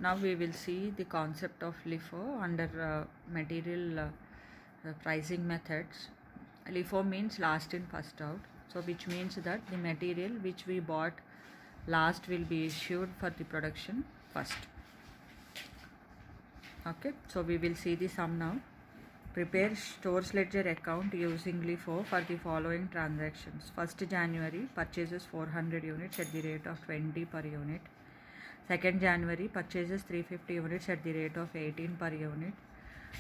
Now we will see the concept of LIFO under material pricing methods. LIFO means last in first out, so which means that the material which we bought last will be issued for the production first. Okay, so we will see the sum now. Prepare stores ledger account using LIFO for the following transactions. 1st January purchases 400 units at the rate of 20 per unit. 2nd January purchases 350 units at the rate of 18 per unit.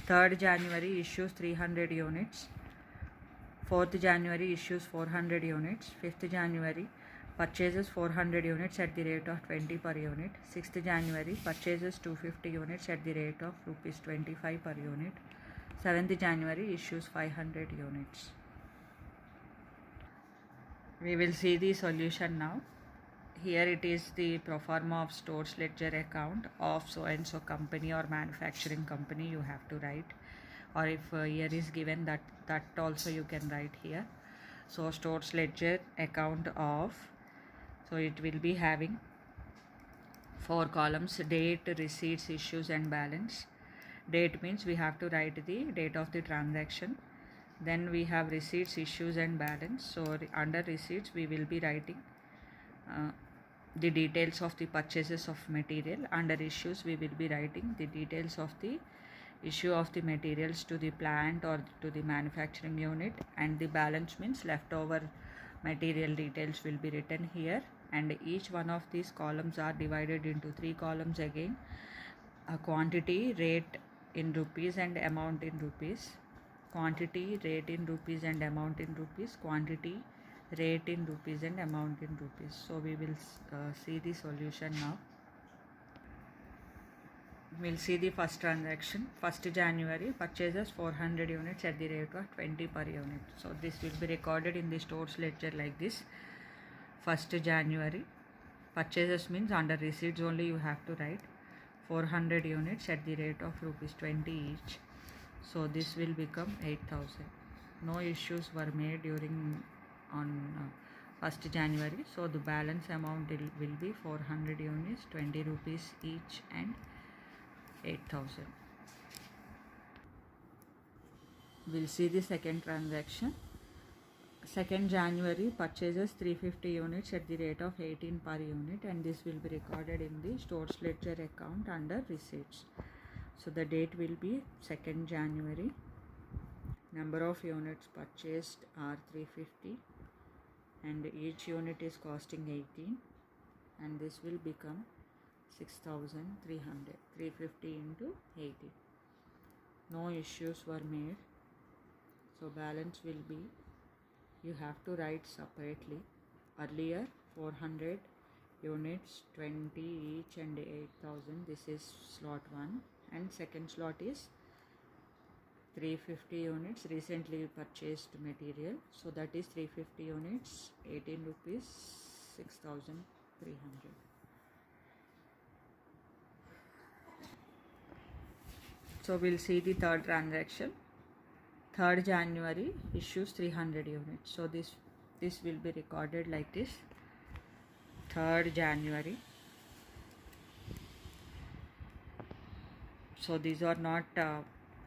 3rd January issues 300 units. 4th January issues 400 units. 5th January purchases 400 units at the rate of 20 per unit. 6th January purchases 250 units at the rate of rupees 25 per unit. 7th January issues 500 units. We will see the solution now. Here it is the pro forma of stores ledger account of so and so company or manufacturing company you have to write, or if here is given that also you can write here. So stores ledger account of, so it will be having 4 columns: date, receipts, issues and balance. Date means we have to write the date of the transaction. Then we have receipts, issues and balance. So under receipts we will be writing the details of the purchases of material. Under issues we will be writing the details of the issue of the materials to the plant or to the manufacturing unit, and the balance means leftover material details will be written here. And each one of these columns are divided into 3 columns again: a quantity, rate in rupees and amount in rupees. Quantity, rate in rupees and amount in rupees. Quantity, rate in rupees and amount in rupees. So we will see the solution now. We'll see the first transaction. 1st January purchases 400 units at the rate of 20 per unit. So this will be recorded in the stores ledger like this. 1st January purchases means under receipts only you have to write 400 units at the rate of rupees 20 each. So this will become 8,000. No issues were made on 1st January. So the balance amount will be 400 units, 20 rupees each and 8,000. We'll see the second transaction. 2nd January purchases 350 units at the rate of 18 per unit, and this will be recorded in the stores ledger account under receipts. So the date will be 2nd January. Number of units purchased are 350 and each unit is costing 18, and this will become 6,300. 350 into 80. No issues were made. So balance will be, you have to write separately. Earlier 400 units, 20 each and 8,000. This is slot 1, and second slot is 350 units recently purchased material. So that is 350 units, 18 rupees, 6,300. So we'll see the third transaction. 3rd January issues 300 units. So this will be recorded like this. 3rd January. So these are not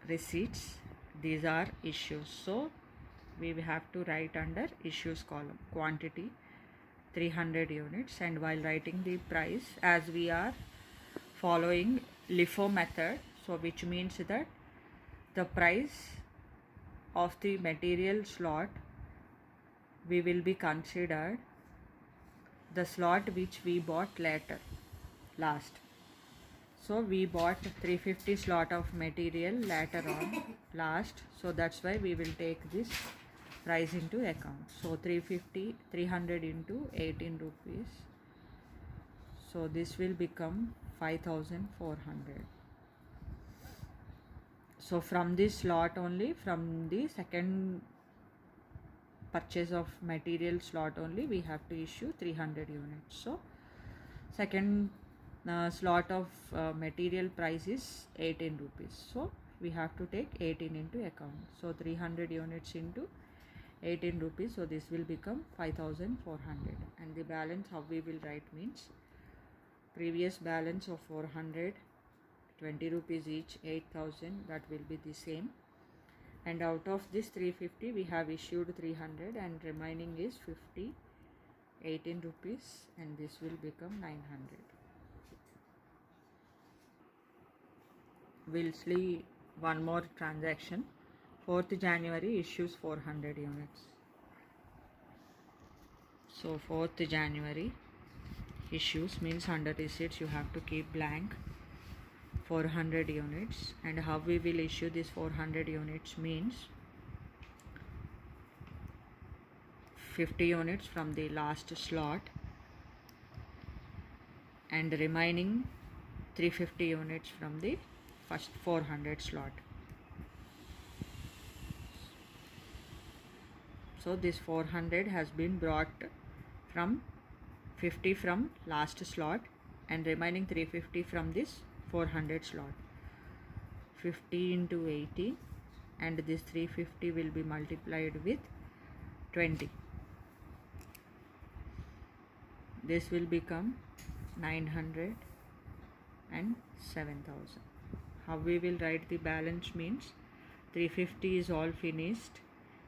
receipts, these are issues. So we have to write under issues column quantity 300 units, and while writing the price, as we are following LIFO method, so which means that the price of the material slot we will be considered the slot which we bought last. So we bought 350 slot of material later on last, so that's why we will take this price into account. So 300 into 18 rupees, so this will become 5,400. So from this slot only, from the second purchase of material slot only, we have to issue 300 units. So second slot of material price is 18 rupees. So we have to take 18 into account. So 300 units into 18 rupees. So this will become 5,400. And the balance how we will write means previous balance of 400, 20 rupees each, 8,000, that will be the same. And out of this 350 we have issued 300 and remaining is 50, 18 rupees, and this will become 900. We'll see one more transaction. 4th January issues 400 units. So 4th January issues means under receipts you have to keep blank 400 units. And how we will issue this 400 units means 50 units from the last slot and remaining 350 units from the first 400 slot. So this 400 has been brought from 50 from last slot and remaining 350 from this 400 slot. 50 into 80, and this 350 will be multiplied with 20. This will become 900 and 7,000. How we will write the balance means 350 is all finished,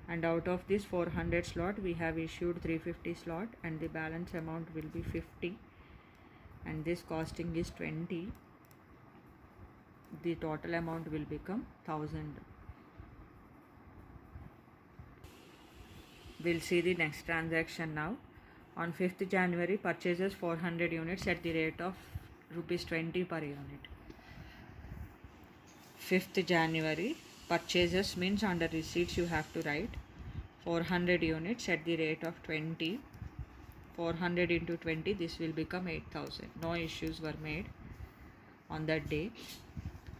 and out of this 400 slot we have issued 350 slot, and the balance amount will be 50, and this costing is 20. The total amount will become 1,000. We'll see the next transaction now. On 5th January purchases 400 units at the rate of rupees 20 per unit. 5th January purchases means under receipts you have to write 400 units at the rate of 20. 400 into 20, this will become 8,000. No issues were made on that day.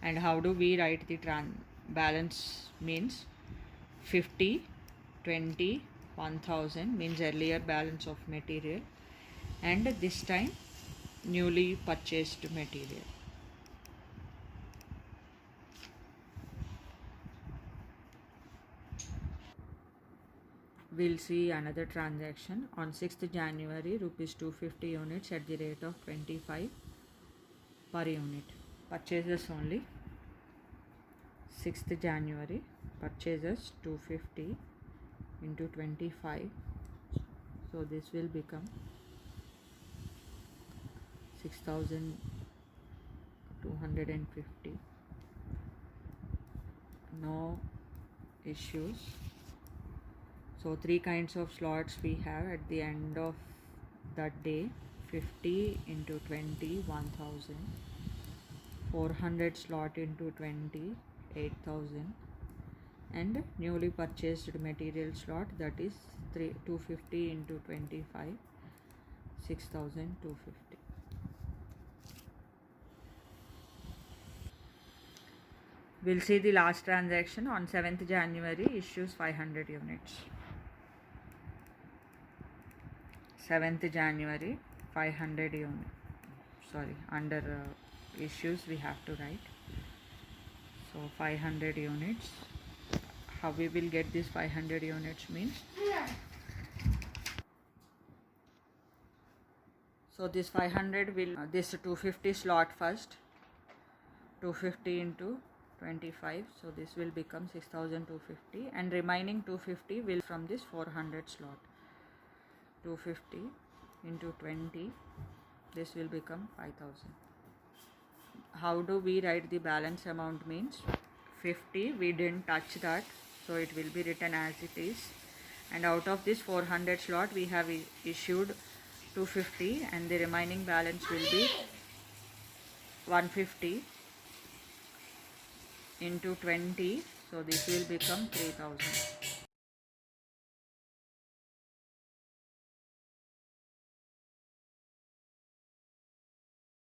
And how do we write the balance means 50, 20, 1,000 means earlier balance of material, and this time newly purchased material. We'll see another transaction. On 6th January rupees 250 units at the rate of 25 per unit. Purchases only. 6th January purchases 250 into 25, so this will become 6,250. No issues. So 3 kinds of slots we have at the end of that day. 50 into 20, 1,000. 400 slot into 20, 8,000. And newly purchased material slot, that is 250 into 25, 6,250. We'll see the last transaction. On 7th January issues 500 units. 7th January 500 units. Under issues we have to write. So 500 units. How we will get this 500 units means, so this 500 will this 250 slot first, 250 into 25, so this will become 6,250, and remaining 250 will from this 400 slot. 250 into 20, this will become 5,000. How do we write the balance amount means 50, we didn't touch that, so it will be written as it is, and out of this 400 slot we have issued 250, and the remaining balance will be 150 into 20, so this will become 3,000.